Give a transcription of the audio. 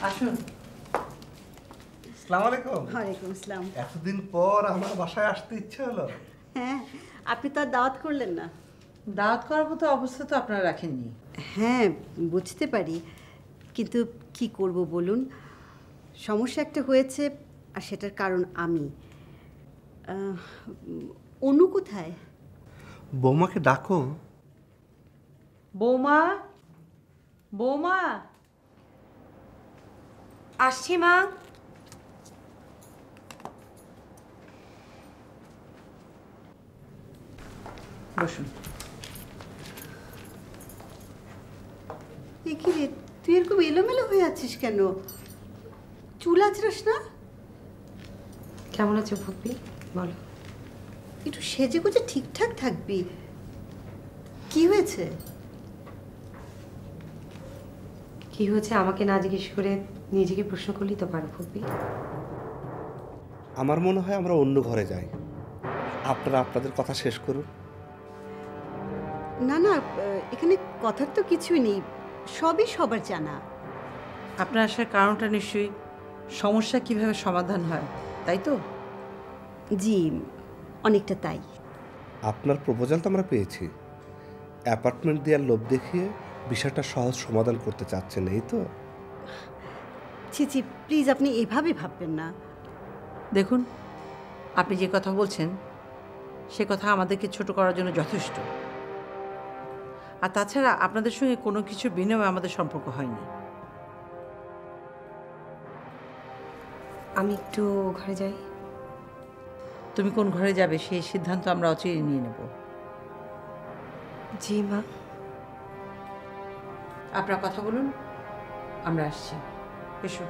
আসুন। আসসালামু আলাইকুম। ওয়ালাইকুম আসসালাম। এতদিন পর আমার বাসায় আসতে ইচ্ছে হলো। হ্যাঁ, আপনি তো আর দাওয়াত করলেন না। দাওয়াত করার মতো অবস্থা তো আপনারা রাখেননি। হ্যাঁ, বুঝতে পারি, কিন্তু কি করব বলুন, সমস্যা একটা হয়েছে, আর সেটার কারণ আমি। আহ, অনু কোথায়? বৌমাকে ডাকো। বৌমা, বৌমা। আসছি মা। বসুন। এ কি রে, তুই এরকম এলোমেলো হয়ে আছিস কেন? চুল আঁচড়াস না? কেমন আছো ফুপি বলো? একটু সেজে গুজে ঠিকঠাক থাকবি। কি হয়েছে? কি হয়েছে আমাকে না জিজ্ঞেস করে নিজেকে প্রশ্ন করলেই তো পারো ফুপি। আমার মনে হয় আমরা অন্য ঘরে যাই, আপনারা আপনাদের কথা শেষ করুন। না না, এখানে কথার তো কিছুই নেই, সবই সবার জানা। আপনার আসার কারণটা নিশ্চয়ই সমস্যা কিভাবে সমাধান হয়, তাই তো? জি, অনেকটা তাই। আপনার প্রপোজাল তো আমরা পেয়েছি, অ্যাপার্টমেন্ট দেওয়ার লোভ দেখিয়ে বিষয়টা সহজ সমাধান করতে চাচ্ছেন, এই তো? ছি ছি, প্লিজ আপনি এভাবে ভাববেন না। দেখুন, আপনি যে কথা বলছেন সে কথা আমাদেরকে ছোট করার জন্য যথেষ্ট। আর তাছাড়া আপনাদের সঙ্গে কোনো কিছু বিনিময়ে আমাদের সম্পর্ক হয়নি। আমি একটু ঘরে যাই। তুমি কোন ঘরে যাবে সেই সিদ্ধান্ত আমরা অচিরেই নিয়ে নেব। জি মা। আপনারা কথা বলুন, আমরা আসছি। এসো।